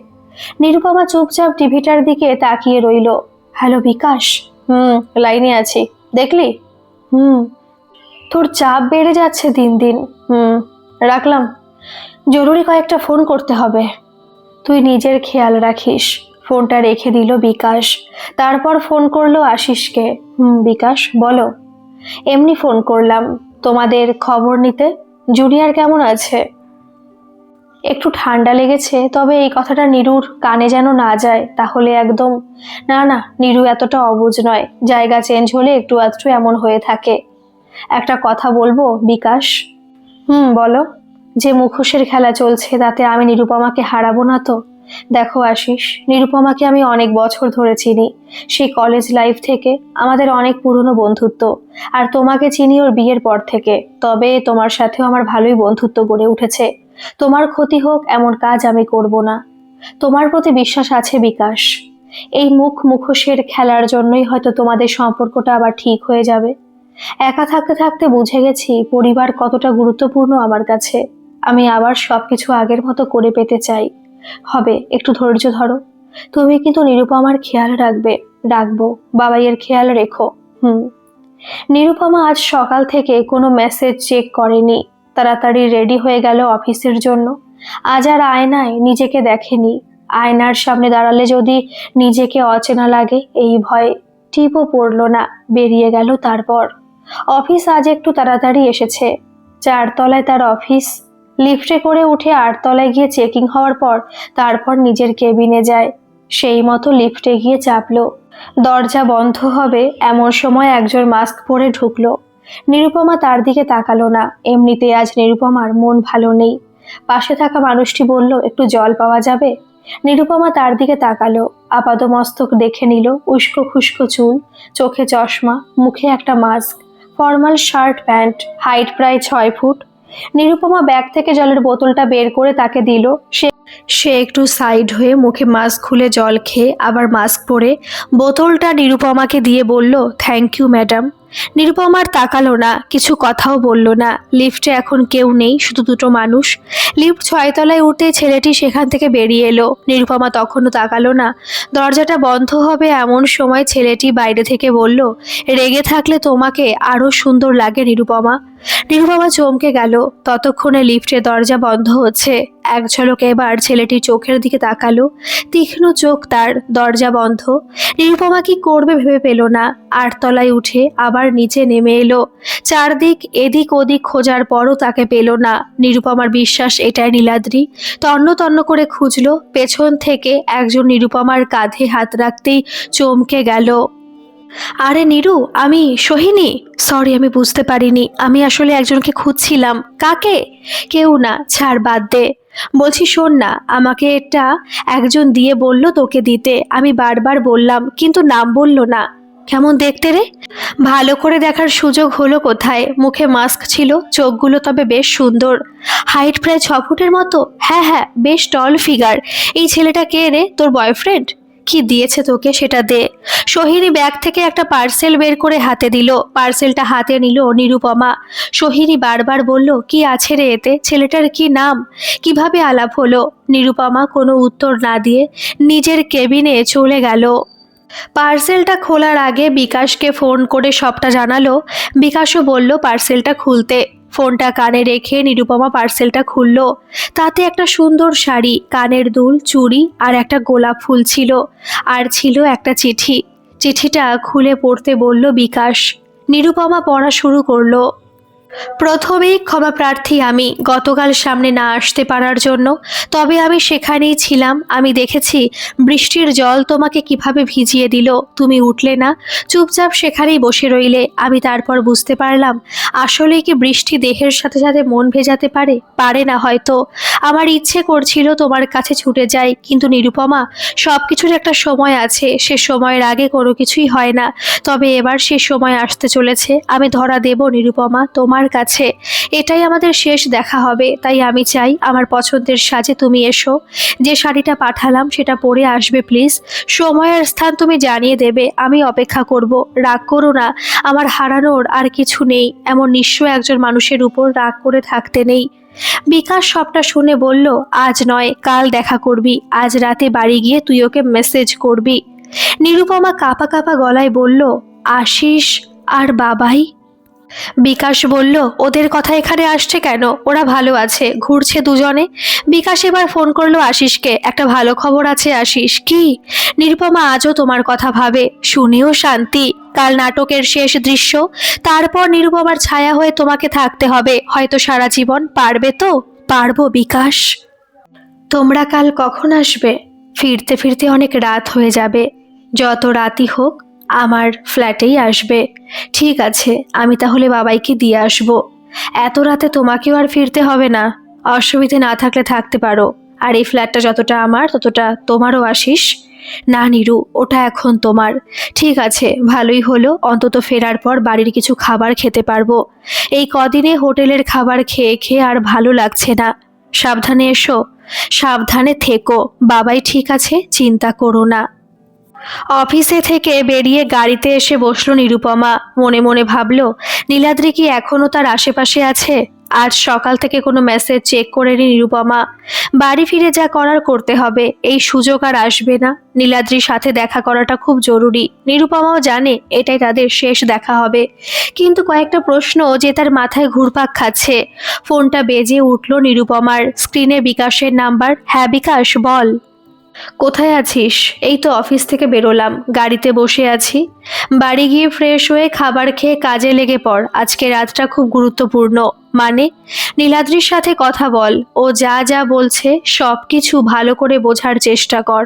নিরুপমা চুপচাপ টিভিটার দিকে তাকিয়ে রইল। হ্যালো বিকাশ। লাইনে আছি। দেখলি? হুম। তোর চাপ বেড়ে যাচ্ছে দিন দিন। রাখলাম, জরুরি কয়েকটা ফোন করতে হবে। তুই নিজের খেয়াল রাখিস। ফোনটা রেখে দিল বিকাশ। তারপর ফোন করলো আশিসকে। বিকাশ বলো। এমনি ফোন করলাম তোমাদের খবর নিতে। জুনিয়র কেমন আছে? একটু ঠান্ডা লেগেছে, তবে এই কথাটা নীরুর কানে যেন না যায়, তাহলে একদম। না না, নীরু এতটা অবুঝ নয়, জায়গা চেঞ্জ হলে একটু আধটু এমন হয়ে থাকে। একটা কথা বলবো বিকাশ? বলো। যে মুখোশের খেলা চলছে তাতে আমি নিরুপমাকে হারাবো না তো? দেখো আশিস, নিরুপমাকে আমি অনেক বছর ধরে চিনি, সেই কলেজ লাইফ থেকে। আমাদের অনেক পুরনো বন্ধুত্ব। আর তোমাকে চিনি ওর বিয়ের পর থেকে। তবে তোমার সাথেও আমার ভালোই বন্ধুত্ব গড়ে উঠেছে। তোমার ক্ষতি হোক এমন কাজ আমি করব না। তোমার প্রতি বিশ্বাস আছে বিকাশ। এই মুখোশের খেলার জন্যই হয়তো তোমাদের সম্পর্কটা আবার ঠিক হয়ে যাবে। একা থাকতে থাকতে বুঝে গেছি পরিবার কতটা গুরুত্বপূর্ণ আমার কাছে। আমি আবার সবকিছু আগের মতো করে পেতে চাই। হবে, একটু ধৈর্য ধরো। তুমি কিন্তু নিরুপমার খেয়াল রাখবে। রাখবো। বাবাইয়ের খেয়াল রেখো। নিরুপমা আজ সকাল থেকে কোনো মেসেজ চেক করেনি। তাড়াতাড়ি রেডি হয়ে গেল অফিসের জন্য। আজ আর আয়নায় নিজেকে দেখেনি। আয়নার সামনে দাঁড়ালে যদি নিজেকে অচেনা লাগে এই ভয়ে। টিপও পড়লো না, বেরিয়ে গেল। তারপর অফিস আজ একটু তাড়াতাড়ি এসেছে। 4 তলায় তার অফিস। লিফটে করে উঠে 8 তলায় গিয়ে চেকিং হওয়ার পর তারপর নিজের কেবিনে যায়। সেই মতো লিফটে গিয়ে চাপলো। দরজা বন্ধ হবে এমন সময় একজন মাস্ক পরে ঢুকলো। নিরুপমা তার দিকে তাকালো না। এমনিতে আজ নিরুপমার মন ভালো নেই। পাশে থাকা মানুষটি বলল, একটু জল পাওয়া যাবে? নিরুপমা তার দিকে তাকালো। আপাদমস্তক দেখে নিল। উস্কো খুস্কো চুল, চোখে চশমা, মুখে একটা mask, formal shirt pant, height প্রায় 6 ফুট। নিরুপমা ব্যাগ থেকে জলের বোতলটা বের করে তাকে দিল। সে একটু সাইড হয়ে মুখে মাস্ক খুলে জল খেয়ে আবার মাস্ক পরে বোতলটা নিরুপমাকে দিয়ে বলল, থ্যাংক ইউ ম্যাডাম। নিরুপমার তাকালো না, কিছু কথাও বলল না। লিফটে এখন কেউ নেই, শুধু দুটো মানুষ। লিফট 6 তলায় উঠতে ছেলেটি সেখান থেকে বেরিয়ে এলো। নিরুপমা তখনও তাকালো না। দরজাটা বন্ধ হবে এমন সময় ছেলেটি বাইরে থেকে বলল, রেগে থাকলে তোমাকে আরো সুন্দর লাগে নিরুপমা। নিরুপমা চমকে গেল। ততক্ষণে লিফটের দরজা বন্ধ হচ্ছে। এক ঝলক এবার ছেলেটির চোখের দিকে তাকালো। তীক্ষ্ণ চোখ তার। দরজা বন্ধ। নিরুপমা কি করবে ভেবে পেল না। 8 তলায় উঠে আবার নিচে নেমে এলো। চারদিক এদিক ওদিক খোঁজার পরও তাকে পেল না। নিরুপমার বিশ্বাস এটাই নীলাদ্রি। তন্ন তন্ন করে খুঁজলো। পেছন থেকে একজন নিরুপমার কাঁধে হাত রাখতেই চমকে গেল। আরে নীরু, আমি সোহিনী। সরি, আমি বুঝতে পারিনি। আমি আসলে একজনকে খুঁজছিলাম। কাকে? কেউ না, ছাড়, বাদ দে। বলছি শোন না, আমাকে এটা একজন দিয়ে বলল তোকে দিতে। আমি বারবার বললাম কিন্তু নাম বলল না। কেমন দেখতে রে? ভালো করে দেখার সুযোগ হলো কোথায়? মুখে মাস্ক ছিল, চোখগুলো তবে বেশ সুন্দর। হাইট প্রায় 6 ফুটের মতো। হ্যাঁ হ্যাঁ, বেশ টল ফিগার। এই ছেলেটা কে রে? তোর বয়ফ্রেন্ড? কি দিয়েছে তোকে সেটা দে। সোহিনী ব্যাগ থেকে একটা পার্সেল বের করে হাতে দিল। পার্সেলটা হাতে নিল নিরুপমা। সোহিনী বারবার বলল, কি আছে রে এতে? ছেলেটার কি নাম? কিভাবে আলাপ হলো? নিরুপমা কোনো উত্তর না দিয়ে নিজের কেবিনে চলে গেল। পার্সেলটা খোলার আগে বিকাশকে ফোন করে সবটা জানালো। বিকাশও বলল পার্সেলটা খুলতে। ফোনটা কানে রেখে নিরুপমা পার্সেলটা খুলল। তাতে একটা সুন্দর শাড়ি, কানের দুল, চুড়ি আর একটা গোলাপ ফুল ছিল। আর ছিল একটা চিঠি। চিঠিটা খুলে পড়তে বলল বিকাশ। নিরুপমা পড়া শুরু করলো। প্রথমেই ক্ষমা প্রার্থী আমি গতকাল সামনে না আসতে পারার জন্য। তবে আমি সেখানেই ছিলাম। আমি দেখেছি বৃষ্টির জল তোমাকে কিভাবে ভিজিয়ে দিল। তুমি উঠলে না, চুপচাপ সেখানেই বসে রইলে। আমি তারপর বুঝতে পারলাম আসলে কি বৃষ্টি দেহের সাথে সাথে মন ভেজাতে পারে, পারে না হয়তো। আমার ইচ্ছে করছিল তোমার কাছে ছুটে যাই, কিন্তু নিরুপমা, সব কিছুর একটা সময় আছে। সে সময়ের আগে কোনো কিছুই হয় না। তবে এবার সে সময় আসতে চলেছে। আমি ধরা দেব নিরুপমা তোমার কাছে। এটাই আমাদের শেষ দেখা হবে। তাই আমি চাই আমার পছন্দের সাজে তুমি এসো। যে শাড়িটা পাঠালাম সেটা পরে আসবে প্লিজ। সময় আর স্থান তুমি জানিয়ে দেবে। আমি অপেক্ষা করব। রাগ করো না, আমার হারানোর আর কিছু নেই। এমন নিঃস্ব একজন মানুষের উপর রাগ করে থাকতে নেই। বিকাশ সবটা শুনে বলল, আজ নয়, কাল দেখা করবি। আজ রাতে বাড়ি গিয়ে তুই ওকে মেসেজ করবি। নিরুপমা কাঁপা কাঁপা গলায় বলল, আশিস আর বাবাই? বিকাশ বলল, ওদের কথা এখানে আসছে কেন? ওরা ভালো আছে, ঘুরছে দুজনে। বিকাশ এবার ফোন করলো আশিসকে। একটা ভালো খবর আছে আশিস। কি? নিরুপমা আজও তোমার কথা ভাবে, শুনেও শান্তি। কাল নাটকের শেষ দৃশ্য। তারপর নিরুপমার ছায়া হয়ে তোমাকে থাকতে হবে, হয়তো সারা জীবন। পারবে তো? পারবো বিকাশ। তোমরা কাল কখন আসবে? ফিরতে ফিরতে অনেক রাত হয়ে যাবে। যত রাতই হোক আমার ফ্ল্যাটেই আসবে। ঠিক আছে, আমি তাহলে বাবাইকে দিয়ে আসবো। এত রাতে তোমাকেও আর ফিরতে হবে না। অসুবিধে না থাকলে থাকতে পারো। আর এই ফ্ল্যাটটা যতটা আমার ততটা তোমারও আসিস। না নিরু, ওটা এখন তোমার। ঠিক আছে, ভালোই হলো, অন্তত ফেরার পর বাড়ির কিছু খাবার খেতে পারবো। এই কদিনে হোটেলের খাবার খেয়ে খেয়ে আর ভালো লাগছে না। সাবধানে এসো, সাবধানে থেকো। বাবাই ঠিক আছে, চিন্তা করো না। অফিসে থেকে বেরিয়ে গাড়িতে এসে বসলো নিরুপমা। মনে মনে ভাবলো, নীলাদ্রি কি এখনো তার আশেপাশে আছে? আজ সকাল থেকে কোনো মেসেজ চেক করেনি নিরুপমা। বাড়ি ফিরে যা করার করতে হবে। এই সুযোগ আর আসবে না। নীলাদ্রির সাথে দেখা করাটা খুব জরুরি। নিরুপমাও জানে এটাই তাদের শেষ দেখা হবে। কিন্তু কয়েকটা প্রশ্ন যে তার মাথায় ঘুরপাক খাচ্ছে। ফোনটা বেজে উঠল নিরুপমার। স্ক্রিনে বিকাশের নাম্বার। হ্যাঁ বিকাশ, বল। কোথায় আছিস? এই তো অফিস থেকে বেরোলাম, গাড়িতে বসে আছি। বাড়ি গিয়ে ফ্রেশ হয়ে খাবার খেয়ে কাজে লেগে পড়। আজকে রাতটা খুব গুরুত্বপূর্ণ। মানে? নীলাদ্রির সাথে কথা বল। ও যা যা বলছে সব কিছু ভালো করে বোঝার চেষ্টা কর।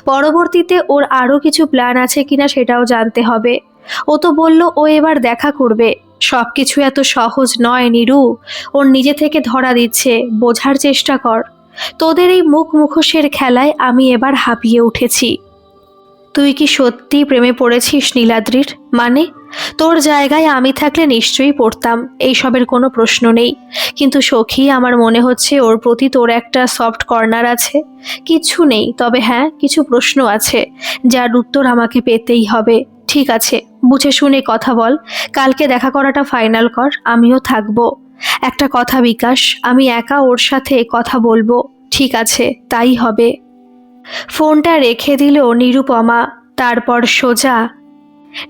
পরবর্তীতে ওর আরও কিছু প্ল্যান আছে কিনা সেটাও জানতে হবে। ও তো বলল ও এবার দেখা করবে। সব কিছু এত সহজ নয় নিরু। ওর নিজে থেকে ধরা দিচ্ছে, বোঝার চেষ্টা কর। তোদের এই মুখ মুখোশের খেলায় আমি এবার হাঁপিয়ে উঠেছি। তুই কি সত্যি প্রেমে পড়েছিস নীলাদ্রির? মানে? তোর জায়গায় আমি থাকলে নিশ্চয়ই পড়তাম, এইসবের কোনো প্রশ্ন নেই। কিন্তু সখী, আমার মনে হচ্ছে ওর প্রতি তোর একটা সফট কর্নার আছে। কিছু নেই, তবে হ্যাঁ, কিছু প্রশ্ন আছে যার উত্তর আমাকে পেতেই হবে। ঠিক আছে, বুঝে শুনে কথা বল। কালকে দেখা করাটা ফাইনাল কর, আমিও থাকবো। একটা কথা বিকাশ, আমি একা ওর সাথে কথা বলবো। ঠিক আছে, তাই হবে। ফোনটা রেখে দিল নিরুপমা। তারপর সোজা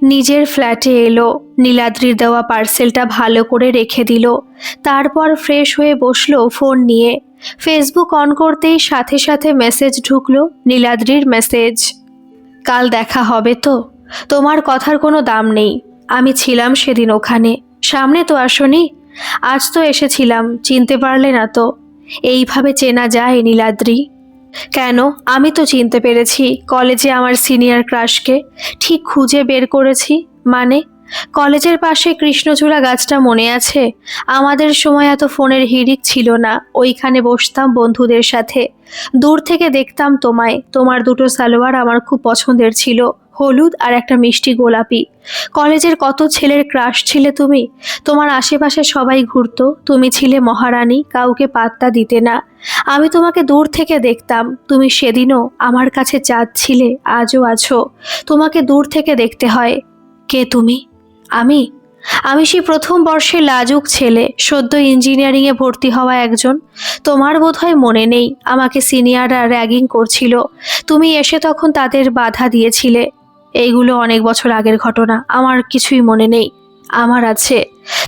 নিজের ফ্ল্যাটে এলো। নীলাদ্রির দেওয়া পার্সেলটা ভালো করে রেখে দিল। তারপর ফ্রেশ হয়ে বসলো ফোন নিয়ে। ফেসবুক অন করতেই সাথে সাথে মেসেজ ঢুকলো, নীলাদ্রির মেসেজ। কাল দেখা হবে তো? তোমার কথার কোনো দাম নেই। আমি ছিলাম সেদিন ওখানে, সামনে তো আসোনি। আজ তো এসেছিলাম, চিনতে পারলে না তো? এইভাবে চেনা যায় নীলাদ্রি? কেন? আমি তো চিনতে পেরেছি। কলেজে আমার সিনিয়র ক্রাশকে ঠিক খুঁজে বের করেছি। মানে? কলেজের পাশে কৃষ্ণচূড়া গাছটা মনে আছে? আমাদের সময় এত ফোনের হিড়িক ছিল না। ওইখানে বসতাম বন্ধুদের সাথে। দূর থেকে দেখতাম তোমায়। তোমার দুটো সালোয়ার আমার খুব পছন্দের ছিল, হলুদ আর একটা মিষ্টি গোলাপি। কলেজের কত ছেলের ক্রাশ ছিলে তুমি। তোমার আশেপাশে সবাই ঘুরতো, তুমি ছিলে মহারানী, কাউকে পাত্তা দিতে না। আমি তোমাকে দূর থেকে দেখতাম। তুমি সেদিনও আমার কাছে চাঁদ ছিলে, আজও আছো। তোমাকে দূর থেকে দেখতে হয়। কে তুমি? আমি আমি সেই প্রথম বর্ষের লাজুক ছেলে, সদ্য ইঞ্জিনিয়ারিংয়ে ভর্তি হওয়া একজন। তোমার বোধহয় মনে নেই, আমাকে সিনিয়ররা র্যাগিং করছিল। তুমি এসে তখন তাদের বাধা দিয়েছিলে। এইগুলো অনেক বছর আগের ঘটনা, আমার কিছুই মনে নেই। আমার আছে।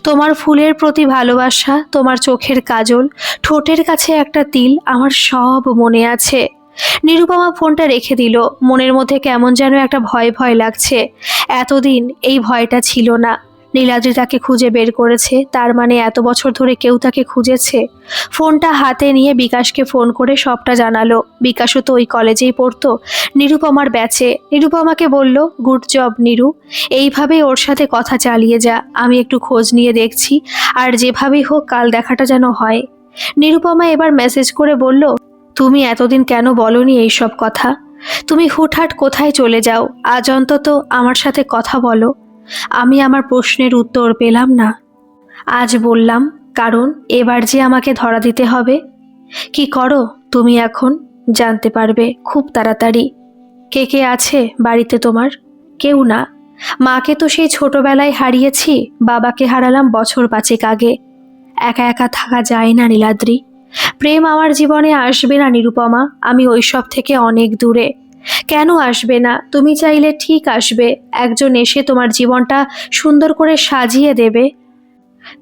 তোমার ফুলের প্রতি ভালোবাসা, তোমার চোখের কাজল, ঠোঁটের কাছে একটা তিল, আমার সব মনে আছে। নিরুপমা ফোনটা রেখে দিল। মনের মধ্যে কেমন যেন একটা ভয় ভয় লাগছে। এতদিন এই ভয়টা ছিল না। নীলাদ্রি তাকে খুঁজে বের করেছে, তার মানে এত বছর ধরে কেউ তাকে খুঁজেছে। ফোনটা হাতে নিয়ে বিকাশকে ফোন করে সবটা জানালো। বিকাশও তো ওই কলেজেই পড়তো, নিরুপমার ব্যাচে। নিরুপমাকে বলল, গুড জব নিরু, এইভাবেই ওর সাথে কথা চালিয়ে যা, আমি একটু খোঁজ নিয়ে দেখছি, আর যেভাবেই হোক কাল দেখাটা যেন হয়। নিরুপমা এবার মেসেজ করে বলল, তুমি এতদিন কেন বলনি এইসব কথা? তুমি হুটহাট কোথায় চলে যাও? আজ অন্তত আমার সাথে কথা বলো। আমি আমার প্রশ্নের উত্তর পেলাম না। আজ বললাম, কারণ এবার যে আমাকে ধরা দিতে হবে। কি করো তুমি এখন? জানতে পারবে খুব তাড়াতাড়ি। কে কে আছে বাড়িতে তোমার? কেউ না। মাকে তো সেই ছোটবেলায় হারিয়েছি, বাবাকে হারালাম বছর 5 আগে। একা একা থাকা যায় না নীলাদ্রি। প্রেম আমার জীবনে আসবে না নিরুপমা, আমি ওইসব থেকে অনেক দূরে। কেন আসবে না? তুমি চাইলে ঠিক আসবে। একজন এসে তোমার জীবনটা সুন্দর করে সাজিয়ে দেবে।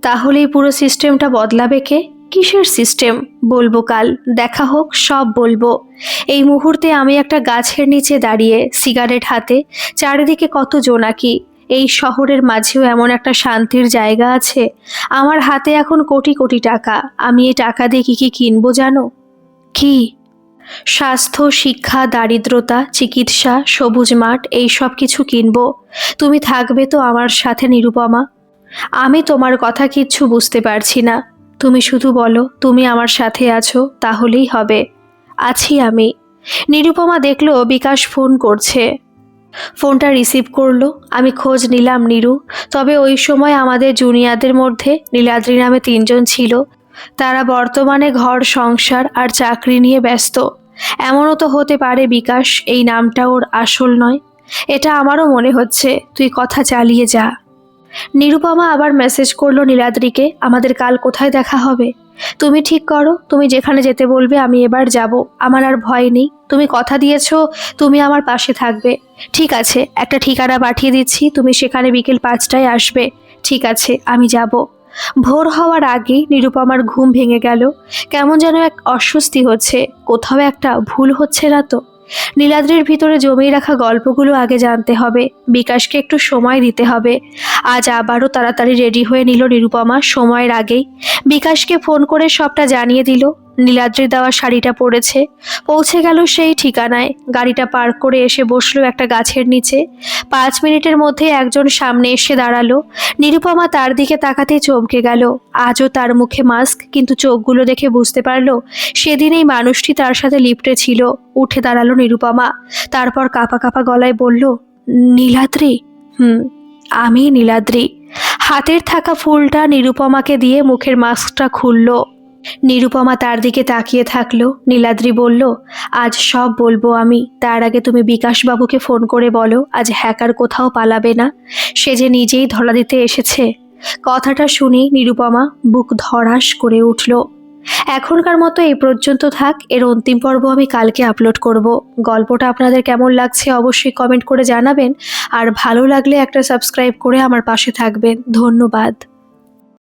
তাহলেই পুরো সিস্টেমটা বদলাবে কে? কিসের সিস্টেম? বলবো কাল, দেখা হোক, সব বলবো। এই মুহূর্তে আমি একটা গাছের নিচে দাঁড়িয়ে, সিগারেট হাতে, চারিদিকে কত জোনাকি। এই শহরের মাঝেও এমন একটা শান্তির জায়গা আছে। আমার হাতে এখন কোটি কোটি টাকা। আমি এই টাকা দিয়ে কি কি কিনবো জানো? কি? স্বাস্থ্য, শিক্ষা, দারিদ্রতা, চিকিৎসা, সবুজ মাঠ, এই সব কিছু কিনবো। তুমি থাকবে তো আমার সাথে নিরুপমা? আমি তোমার কথা কিচ্ছু বুঝতে পারছি না। তুমি শুধু বলো তুমি আমার সাথে আছো, তাহলেই হবে। আছি আমি। নিরুপমা দেখলো বিকাশ ফোন করছে। ফোনটা রিসিভ করলো। আমি খোঁজ নিলাম নিরু। তবে ওই সময় আমাদের জুনিয়রদের মধ্যে নীলাদ্রি নামে 3 জন ছিল। তারা বর্তমানে ঘর সংসার আর চাকরি নিয়ে ব্যস্ত। এমনও তো হতে পারে বিকাশ এই নামটা ওর আসল নয়। এটা আমারও মনে হচ্ছে। তুই কথা চালিয়ে যা। নিরুপমা আবার মেসেজ করলো নীলাদ্রিকে, আমাদের কাল কোথায় দেখা হবে? তুমি ঠিক করো, তুমি যেখানে যেতে বলবে আমি এবার যাব। আমার আর ভয় নেই। তুমি কথা দিয়েছো তুমি আমার পাশে থাকবে। ঠিক আছে, একটা ঠিকানা পাঠিয়ে দিচ্ছি, তুমি সেখানে বিকেল 5টায় আসবে। ঠিক আছে, আমি যাব। ভোর হওয়ার আগেই নিরুপমার ঘুম ভেঙে গেল। কেমন যেন এক অস্বস্তি হচ্ছে। কোথাও একটা ভুল হচ্ছে না তো? নীলাদ্রির ভিতরে জমিয়ে রাখা গল্পগুলো আগে জানতে হবে। বিকাশকে একটু সময় দিতে হবে। আজ আবারও তাড়াতাড়ি রেডি হয়ে নিল নিরুপমা সময়ের আগেই। বিকাশকে ফোন করে সবটা জানিয়ে দিল। নীলাদ্রির দেওয়া শাড়িটা পরেছে। পৌঁছে গেল সেই ঠিকানায়। গাড়িটা পার্ক করে এসে বসলো একটা গাছের নিচে। 5 মিনিটের মধ্যে একজন সামনে এসে দাঁড়ালো। নিরুপমা তার দিকে তাকাতেই চমকে গেল। আজও তার মুখে মাস্ক, কিন্তু চোখগুলো দেখে বুঝতে পারলো সেদিন এই মানুষটি তার সাথে লিফটে ছিল। উঠে দাঁড়ালো নিরুপমা। তারপর কাঁপা কাঁপা গলায় বলল, নীলাদ্রি? আমি নীলাদ্রি। হাতের থাকা ফুলটা নিরুপমাকে দিয়ে মুখের মাস্কটা খুলল। নিরুপমা তার দিকে তাকিয়ে থাকলো। নীলাদ্রি বলল, আজ সব বলবো আমি। তার আগে তুমি বিকাশবাবুকে ফোন করে বলো আজ হ্যাকার কোথাও পালাবে না। সে যে নিজেই ধরা দিতে এসেছে। কথাটা শুনে নিরুপমা বুক ধড়াস করে উঠল। এখনকার মতো এই পর্যন্ত থাক। এর অন্তিম পর্ব আমি কালকে আপলোড করব। গল্পটা আপনাদের কেমন লাগছে অবশ্যই কমেন্ট করে জানাবেন। আর ভালো লাগলে একটা সাবস্ক্রাইব করে আমার পাশে থাকবেন। ধন্যবাদ।